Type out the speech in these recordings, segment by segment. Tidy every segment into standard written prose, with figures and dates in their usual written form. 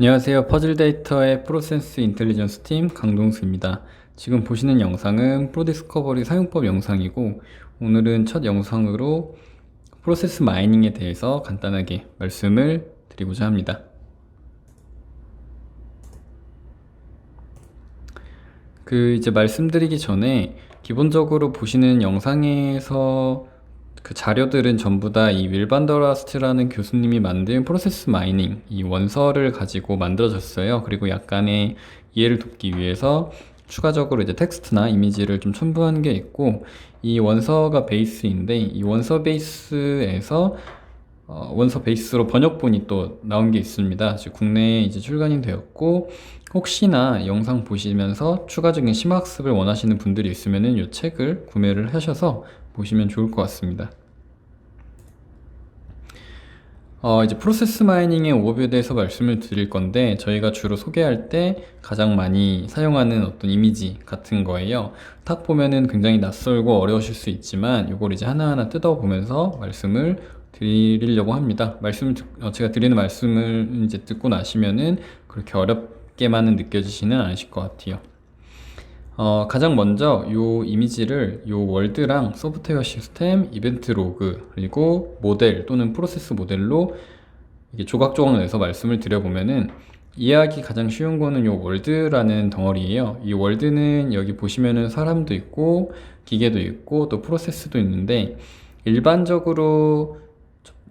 안녕하세요. 퍼즐 데이터의 프로세스 인텔리전스 팀 강동수입니다. 지금 보시는 영상은 프로디스커버리 사용법 영상이고, 오늘은 첫 영상으로 프로세스 마이닝에 대해서 간단하게 말씀을 드리고자 합니다. 이제 말씀드리기 전에 기본적으로 보시는 영상에서 그 자료들은 전부 다 이 윌반더라스트라는 교수님이 만든 프로세스 마이닝 이 원서를 가지고 만들어졌어요. 그리고 약간의 이해를 돕기 위해서 추가적으로 이제 텍스트나 이미지를 좀 첨부한 게 있고, 이 원서가 베이스인데 이 원서 베이스에서 원서 베이스로 번역본이 또 나온 게 있습니다. 지금 국내에 이제 출간이 되었고, 혹시나 영상 보시면서 추가적인 심화학습을 원하시는 분들이 있으면은 이 책을 구매를 하셔서 보시면 좋을 것 같습니다. 이제 프로세스 마이닝의 오버뷰에 대해서 말씀을 드릴 건데, 저희가 주로 소개할 때 가장 많이 사용하는 어떤 이미지 같은 거예요. 딱 보면은 굉장히 낯설고 어려우실 수 있지만 이걸 이제 하나하나 뜯어보면서 말씀을 드리려고 합니다. 제가 드리는 말씀을 이제 듣고 나시면은 그렇게 어렵게만은 느껴지지는 않으실 것 같아요. 가장 먼저 요 이미지를 요 월드랑 소프트웨어 시스템, 이벤트 로그, 그리고 모델 또는 프로세스 모델로 이게 조각조각 내서 말씀을 드려보면은, 이해하기 가장 쉬운 거는 요 월드라는 덩어리예요. 이 월드는 여기 보시면은 사람도 있고 기계도 있고 또 프로세스도 있는데, 일반적으로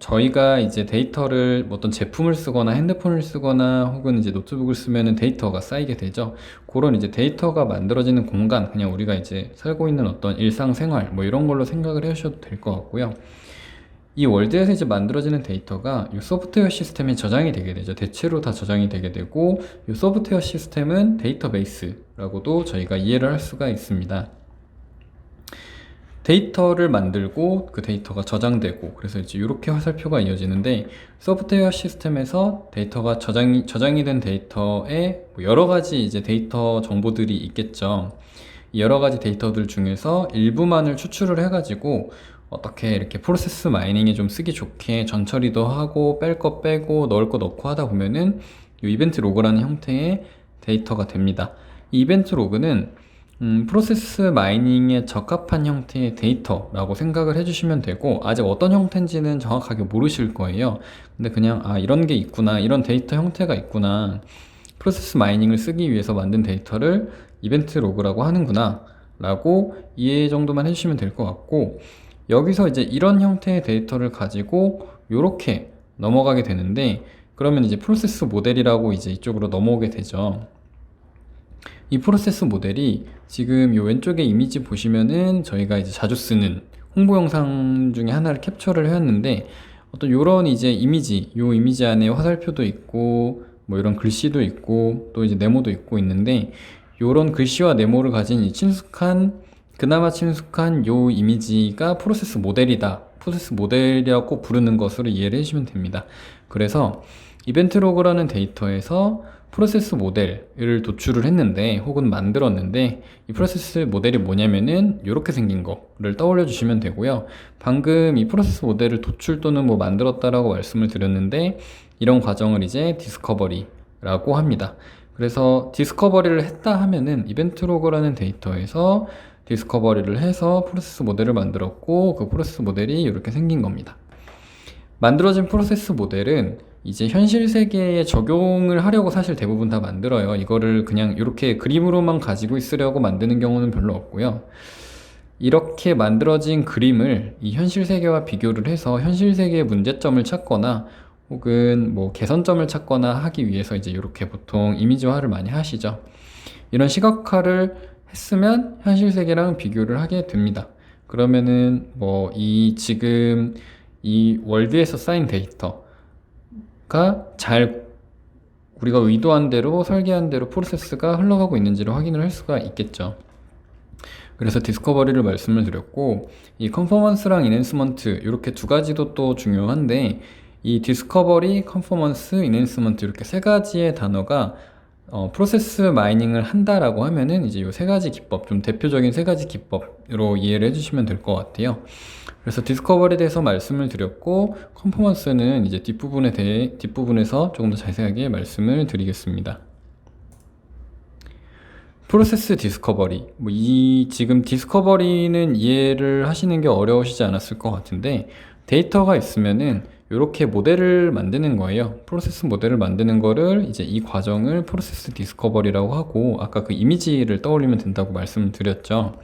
저희가 이제 데이터를 어떤 제품을 쓰거나 핸드폰을 쓰거나 혹은 이제 노트북을 쓰면은 데이터가 쌓이게 되죠. 그런 이제 데이터가 만들어지는 공간, 그냥 우리가 이제 살고 있는 어떤 일상생활 뭐 이런 걸로 생각을 해주셔도 될 것 같고요. 이 월드에서 이제 만들어지는 데이터가 이 소프트웨어 시스템에 저장이 되게 되죠. 대체로 다 저장이 되게 되고, 이 소프트웨어 시스템은 데이터베이스라고도 저희가 이해를 할 수가 있습니다. 데이터를 만들고 그 데이터가 저장되고, 그래서 이제 이렇게 화살표가 이어지는데, 소프트웨어 시스템에서 데이터가 저장이 된 데이터에 뭐 여러 가지 이제 데이터 정보들이 있겠죠. 이 여러 가지 데이터들 중에서 일부만을 추출을 해가지고 어떻게 이렇게 프로세스 마이닝에 좀 쓰기 좋게 전처리도 하고 뺄 거 빼고 넣을 거 넣고 하다 보면은 이 이벤트 로그라는 형태의 데이터가 됩니다. 이 이벤트 로그는 프로세스 마이닝에 적합한 형태의 데이터라고 생각을 해주시면 되고, 아직 어떤 형태인지는 정확하게 모르실 거예요. 근데 그냥 이런 게 있구나, 이런 데이터 형태가 있구나, 프로세스 마이닝을 쓰기 위해서 만든 데이터를 이벤트 로그라고 하는구나 라고 이해 정도만 해주시면 될 것 같고, 여기서 이제 이런 형태의 데이터를 가지고 이렇게 넘어가게 되는데, 그러면 이제 프로세스 모델이라고 이제 이쪽으로 넘어오게 되죠. 이 프로세스 모델이 지금 이 왼쪽에 이미지 보시면은 저희가 이제 자주 쓰는 홍보 영상 중에 하나를 캡처를 해왔는데, 어떤 요런 이제 요 이미지 안에 화살표도 있고 뭐 이런 글씨도 있고 또 이제 네모도 있고 있는데, 요런 글씨와 네모를 가진 이 그나마 친숙한 요 이미지가 프로세스 모델이다, 프로세스 모델이라고 부르는 것으로 이해를 해주시면 됩니다. 그래서 이벤트 로그라는 데이터에서 프로세스 모델을 도출을 했는데, 혹은 만들었는데, 이 프로세스 모델이 뭐냐면은 이렇게 생긴 거를 떠올려 주시면 되고요. 방금 이 프로세스 모델을 도출 또는 뭐 만들었다라고 말씀을 드렸는데, 이런 과정을 이제 디스커버리라고 합니다. 그래서 디스커버리를 했다 하면은 이벤트 로그라는 데이터에서 디스커버리를 해서 프로세스 모델을 만들었고, 그 프로세스 모델이 이렇게 생긴 겁니다. 만들어진 프로세스 모델은 이제 현실 세계에 적용을 하려고 사실 대부분 다 만들어요. 이거를 그냥 이렇게 그림으로만 가지고 있으려고 만드는 경우는 별로 없고요. 이렇게 만들어진 그림을 이 현실 세계와 비교를 해서 현실 세계의 문제점을 찾거나 혹은 뭐 개선점을 찾거나 하기 위해서 이제 이렇게 보통 이미지화를 많이 하시죠. 이런 시각화를 했으면 현실 세계랑 비교를 하게 됩니다. 그러면은 뭐 지금 이 월드에서 쌓인 데이터가 잘 우리가 의도한 대로 설계한 대로 프로세스가 흘러가고 있는지를 확인을 할 수가 있겠죠. 그래서 디스커버리를 말씀을 드렸고, 이 컨포먼스랑 인핸스먼트 이렇게 두 가지도 또 중요한데, 이 디스커버리, 컨포먼스, 인핸스먼트 이렇게 세 가지의 단어가 프로세스 마이닝을 한다라고 하면은 이제 요 세 가지 기법, 좀 대표적인 세 가지 기법으로 이해를 해주시면 될 것 같아요. 그래서 디스커버리에 대해서 말씀을 드렸고, 컨퍼런스는 이제 뒷부분에서 조금 더 자세하게 말씀을 드리겠습니다. 프로세스 디스커버리. 지금 디스커버리는 이해를 하시는 게 어려우시지 않았을 것 같은데, 데이터가 있으면은 이렇게 모델을 만드는 거예요. 프로세스 모델을 만드는 거를 이제 이 과정을 프로세스 디스커버리라고 하고, 아까 그 이미지를 떠올리면 된다고 말씀을 드렸죠.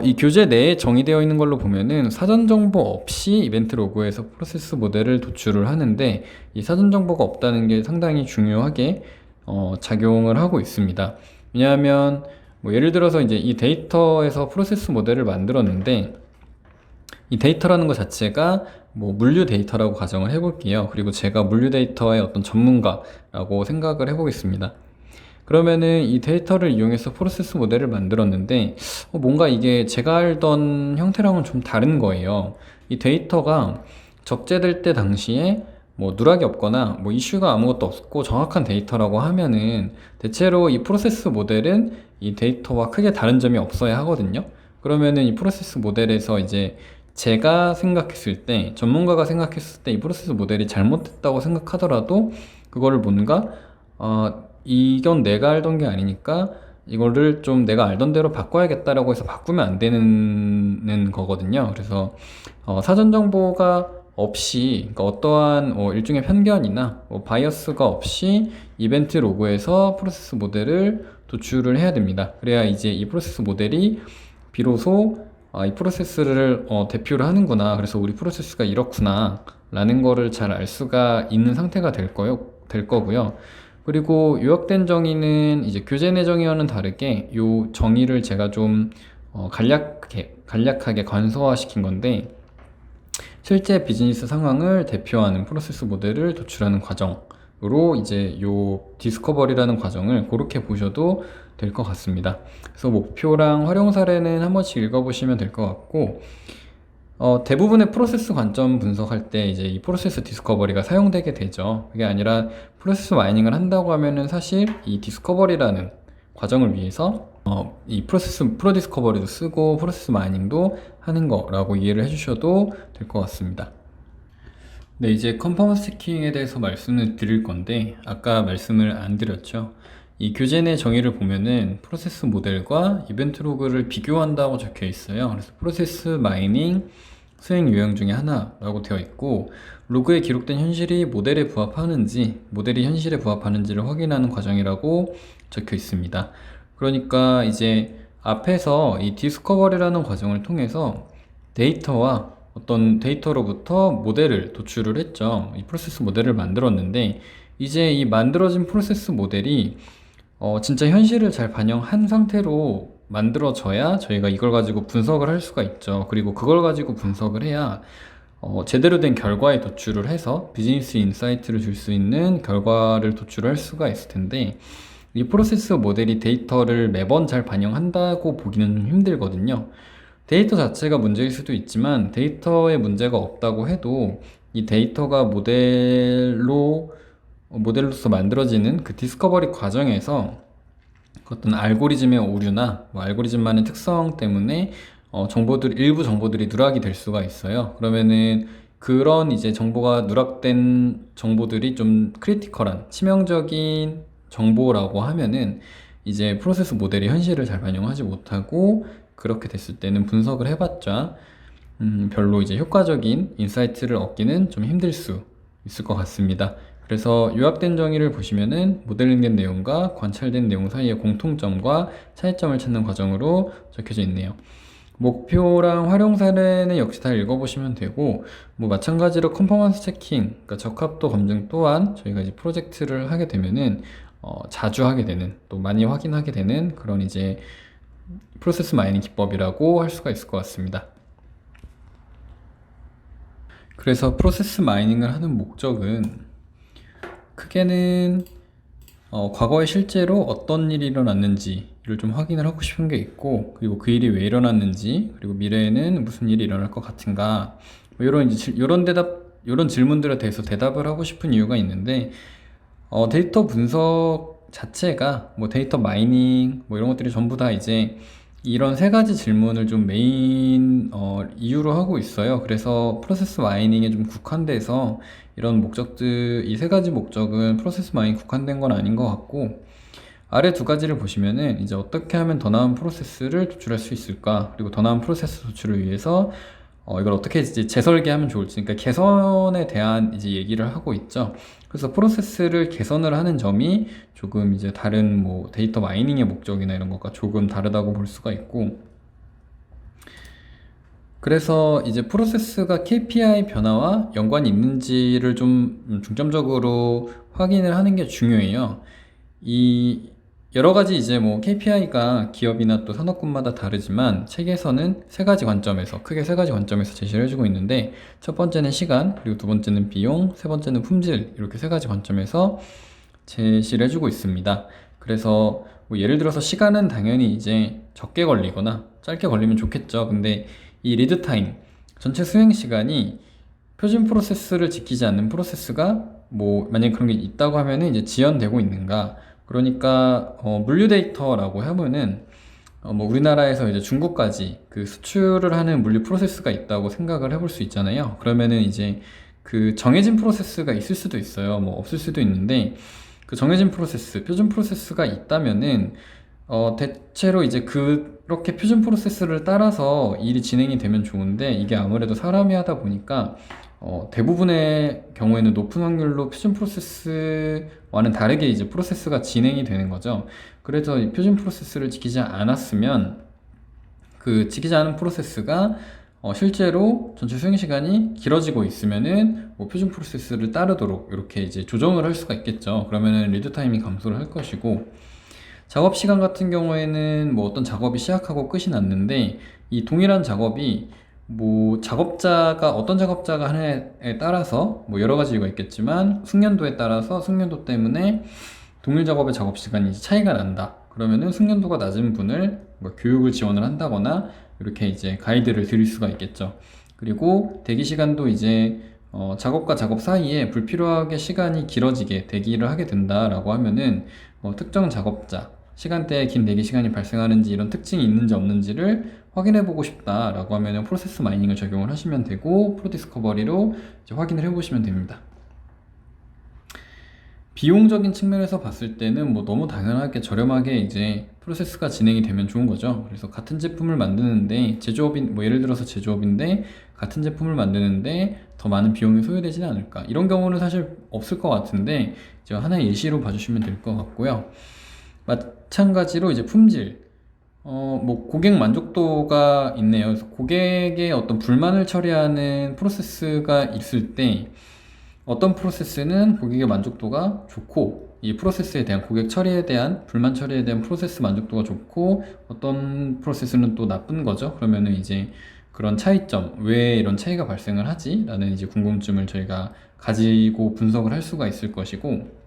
이 교재 내에 정의되어 있는 걸로 보면은 사전 정보 없이 이벤트 로그에서 프로세스 모델을 도출을 하는데, 이 사전 정보가 없다는 게 상당히 중요하게 작용을 하고 있습니다. 왜냐하면 예를 들어서 이제 이 데이터에서 프로세스 모델을 만들었는데, 이 데이터라는 것 자체가 물류 데이터라고 가정을 해볼게요. 그리고 제가 물류 데이터의 어떤 전문가라고 생각을 해보겠습니다. 그러면은 이 데이터를 이용해서 프로세스 모델을 만들었는데, 뭔가 이게 제가 알던 형태랑은 좀 다른 거예요. 이 데이터가 적재될 때 당시에 누락이 없거나 이슈가 아무것도 없고 정확한 데이터라고 하면은 대체로 이 프로세스 모델은 이 데이터와 크게 다른 점이 없어야 하거든요. 그러면은 이 프로세스 모델에서 이제 제가 생각했을 때, 전문가가 생각했을 때 이 프로세스 모델이 잘못됐다고 생각하더라도 그거를 뭔가 이건 내가 알던 게 아니니까 이거를 좀 내가 알던 대로 바꿔야겠다라고 해서 바꾸면 안 되는 거거든요. 그래서 사전 정보가 없이, 그러니까 어떠한 일종의 편견이나 바이어스가 없이 이벤트 로그에서 프로세스 모델을 도출을 해야 됩니다. 그래야 이제 이 프로세스 모델이 비로소 이 프로세스를 대표를 하는구나, 그래서 우리 프로세스가 이렇구나 라는 거를 잘 알 수가 있는 상태가 될 거고요. 그리고 요약된 정의는 이제 교재 내 정의와는 다르게 요 정의를 제가 좀 간략하게 간소화시킨 건데, 실제 비즈니스 상황을 대표하는 프로세스 모델을 도출하는 과정으로 이제 요 디스커버리라는 과정을 그렇게 보셔도 될 것 같습니다. 그래서 목표랑 활용 사례는 한 번씩 읽어보시면 될 것 같고, 대부분의 프로세스 관점 분석할 때 이제 이 프로세스 디스커버리가 사용되게 되죠. 그게 아니라 프로세스 마이닝을 한다고 하면은 사실 이 디스커버리라는 과정을 위해서 이 프로 디스커버리도 쓰고 프로세스 마이닝도 하는 거라고 이해를 해주셔도 될 것 같습니다. 네, 이제 컨퍼런스 체킹에 대해서 말씀을 드릴 건데, 아까 말씀을 안 드렸죠. 이 교재 내 정의를 보면은 프로세스 모델과 이벤트 로그를 비교한다고 적혀 있어요. 그래서 프로세스 마이닝 수행 유형 중에 하나라고 되어 있고, 로그에 기록된 현실이 모델에 부합하는지, 모델이 현실에 부합하는지를 확인하는 과정이라고 적혀 있습니다. 그러니까 이제 앞에서 이 디스커버리라는 과정을 통해서 데이터와 어떤 데이터로부터 모델을 도출을 했죠. 이 프로세스 모델을 만들었는데, 이제 이 만들어진 프로세스 모델이 진짜 현실을 잘 반영한 상태로 만들어져야 저희가 이걸 가지고 분석을 할 수가 있죠. 그리고 그걸 가지고 분석을 해야 제대로 된 결과에 도출을 해서 비즈니스 인사이트를 줄 수 있는 결과를 도출할 수가 있을 텐데, 이 프로세스 모델이 데이터를 매번 잘 반영한다고 보기는 좀 힘들거든요. 데이터 자체가 문제일 수도 있지만, 데이터에 문제가 없다고 해도 이 데이터가 모델로서 만들어지는 그 디스커버리 과정에서 어떤 알고리즘의 오류나 알고리즘만의 특성 때문에 일부 정보들이 누락이 될 수가 있어요. 그러면은 그런 이제 정보가 누락된 정보들이 좀 크리티컬한 치명적인 정보라고 하면은 이제 프로세스 모델이 현실을 잘 반영하지 못하고, 그렇게 됐을 때는 분석을 해봤자 별로 이제 효과적인 인사이트를 얻기는 좀 힘들 수 있을 것 같습니다. 그래서 요약된 정의를 보시면은 모델링된 내용과 관찰된 내용 사이의 공통점과 차이점을 찾는 과정으로 적혀져 있네요. 목표랑 활용 사례는 역시 다 읽어보시면 되고, 마찬가지로 컨퍼런스 체킹, 그러니까 적합도 검증 또한 저희가 이제 프로젝트를 하게 되면은 자주 하게 되는, 또 많이 확인하게 되는 그런 이제 프로세스 마이닝 기법이라고 할 수가 있을 것 같습니다. 그래서 프로세스 마이닝을 하는 목적은 크게는 과거에 실제로 어떤 일이 일어났는지를 좀 확인을 하고 싶은 게 있고, 그리고 그 일이 왜 일어났는지, 그리고 미래에는 무슨 일이 일어날 것 같은가, 이런 질문들에 대해서 대답을 하고 싶은 이유가 있는데, 데이터 분석 자체가 뭐 데이터 마이닝 뭐 이런 것들이 전부 다 이제 이런 세 가지 질문을 좀 메인 이유로 하고 있어요. 그래서 프로세스 마이닝에 좀 국한돼서 이런 목적들, 이 세 가지 목적은 프로세스 마이닝 국한된 건 아닌 것 같고, 아래 두 가지를 보시면은 이제 어떻게 하면 더 나은 프로세스를 도출할 수 있을까, 그리고 더 나은 프로세스 도출을 위해서 이걸 어떻게 이제 재설계하면 좋을지, 그러니까 개선에 대한 이제 얘기를 하고 있죠. 그래서 프로세스를 개선을 하는 점이 조금 이제 다른 뭐 데이터 마이닝의 목적이나 이런 것과 조금 다르다고 볼 수가 있고, 그래서 이제 프로세스가 KPI 변화와 연관이 있는지를 좀 중점적으로 확인을 하는 게 중요해요. 이 여러 가지 이제 뭐 KPI가 기업이나 또 산업군마다 다르지만 책에서는 세 가지 관점에서, 크게 세 가지 관점에서 제시를 해주고 있는데, 첫 번째는 시간, 그리고 두 번째는 비용, 세 번째는 품질, 이렇게 세 가지 관점에서 제시를 해주고 있습니다. 그래서 뭐 예를 들어서 시간은 당연히 이제 적게 걸리거나 짧게 걸리면 좋겠죠. 근데 이 리드 타임, 전체 수행 시간이 표준 프로세스를 지키지 않는 프로세스가 뭐 만약에 그런 게 있다고 하면은 이제 지연되고 있는가. 그러니까 물류 데이터라고 하면은 뭐 우리나라에서 이제 중국까지 그 수출을 하는 물류 프로세스가 있다고 생각을 해볼 수 있잖아요. 그러면은 이제 그 정해진 프로세스가 있을 수도 있어요. 뭐 없을 수도 있는데, 그 정해진 프로세스, 표준 프로세스가 있다면은 대체로 이제 그렇게 표준 프로세스를 따라서 일이 진행이 되면 좋은데, 이게 아무래도 사람이 하다 보니까 대부분의 경우에는 높은 확률로 표준 프로세스와는 다르게 이제 프로세스가 진행이 되는 거죠. 그래서 이 표준 프로세스를 지키지 않았으면, 그 지키지 않은 프로세스가 실제로 전체 수행 시간이 길어지고 있으면은 뭐 표준 프로세스를 따르도록 이렇게 이제 조정을 할 수가 있겠죠. 그러면은 리드 타임이 감소를 할 것이고, 작업 시간 같은 경우에는 뭐 어떤 작업이 시작하고 끝이 났는데, 이 동일한 작업이 뭐 작업자가 어떤 작업자가 하느냐에 따라서 뭐 여러 가지 이유가 있겠지만, 숙련도에 따라서 숙련도 때문에 동일 작업의 작업 시간이 차이가 난다. 그러면은 숙련도가 낮은 분을 뭐 교육을 지원을 한다거나 이렇게 이제 가이드를 드릴 수가 있겠죠. 그리고 대기 시간도 이제 작업과 작업 사이에 불필요하게 시간이 길어지게 대기를 하게 된다라고 하면은 특정 작업자, 시간대에 긴 대기 시간이 발생하는지 이런 특징이 있는지 없는지를 확인해 보고 싶다라고 하면은 프로세스 마이닝을 적용을 하시면 되고, 프로디스커버리로 이제 확인을 해 보시면 됩니다. 비용적인 측면에서 봤을 때는 뭐 너무 당연하게 저렴하게 이제 프로세스가 진행이 되면 좋은 거죠. 그래서 같은 제품을 만드는데 제조업인, 뭐 예를 들어서 제조업인데 같은 제품을 만드는데 더 많은 비용이 소요되지는 않을까, 이런 경우는 사실 없을 것 같은데 이제 하나의 예시로 봐주시면 될 것 같고요. 마찬가지로 이제 품질, 뭐 고객 만족도가 있네요. 그래서 고객의 어떤 불만을 처리하는 프로세스가 있을 때, 어떤 프로세스는 고객의 만족도가 좋고, 이 프로세스에 대한 고객 처리에 대한 불만 처리에 대한 프로세스 만족도가 좋고, 어떤 프로세스는 또 나쁜 거죠. 그러면은 이제 그런 차이점, 왜 이런 차이가 발생을 하지? 라는 이제 궁금증을 저희가 가지고 분석을 할 수가 있을 것이고,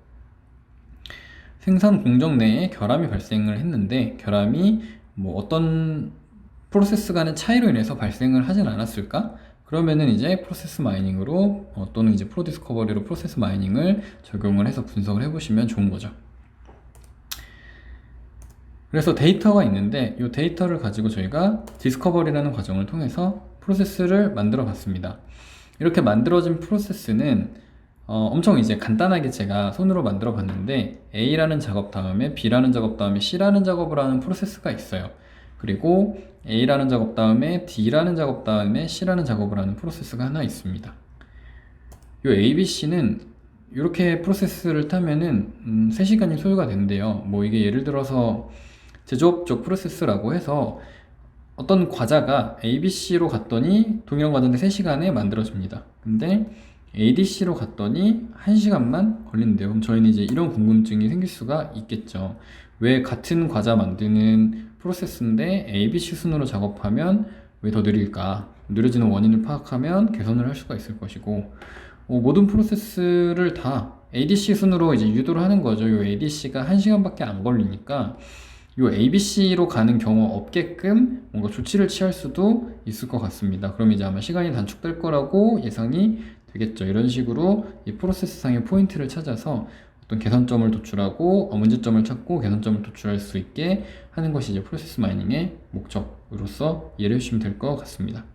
생산 공정 내에 결함이 발생을 했는데, 결함이 뭐 어떤 프로세스 간의 차이로 인해서 발생을 하진 않았을까? 그러면은 이제 프로세스 마이닝으로 또는 이제 프로디스커버리로 프로세스 마이닝을 적용을 해서 분석을 해보시면 좋은 거죠. 그래서 데이터가 있는데, 이 데이터를 가지고 저희가 디스커버리라는 과정을 통해서 프로세스를 만들어 봤습니다. 이렇게 만들어진 프로세스는 엄청 이제 간단하게 제가 손으로 만들어 봤는데, A라는 작업 다음에 B라는 작업 다음에 C라는 작업을 하는 프로세스가 있어요. 그리고 A라는 작업 다음에 D라는 작업 다음에 C라는 작업을 하는 프로세스가 하나 있습니다. 이 A, B, C는 이렇게 프로세스를 타면은 3시간이 소요가 된대요. 뭐 이게 예를 들어서 제조업 쪽 프로세스라고 해서 어떤 과자가 A, B, C로 갔더니 동일한 과자인데 3시간에 만들어집니다. 근데 A, D, C로 갔더니 1시간만 걸린대요. 그럼 저희는 이제 이런 궁금증이 생길 수가 있겠죠. 왜 같은 과자 만드는 프로세스인데 A, B, C 순으로 작업하면 왜 더 느릴까? 느려지는 원인을 파악하면 개선을 할 수가 있을 것이고, 모든 프로세스를 다 ADC 순으로 이제 유도를 하는 거죠. 이 ADC가 1시간밖에 안 걸리니까 이 ABC로 가는 경우 없게끔 뭔가 조치를 취할 수도 있을 것 같습니다. 그럼 이제 아마 시간이 단축될 거라고 예상이 되겠죠. 이런 식으로 이 프로세스상의 포인트를 찾아서 어떤 개선점을 도출하고 문제점을 찾고 개선점을 도출할 수 있게 하는 것이 이제 프로세스 마이닝의 목적으로서 이해를 해주시면 될 것 같습니다.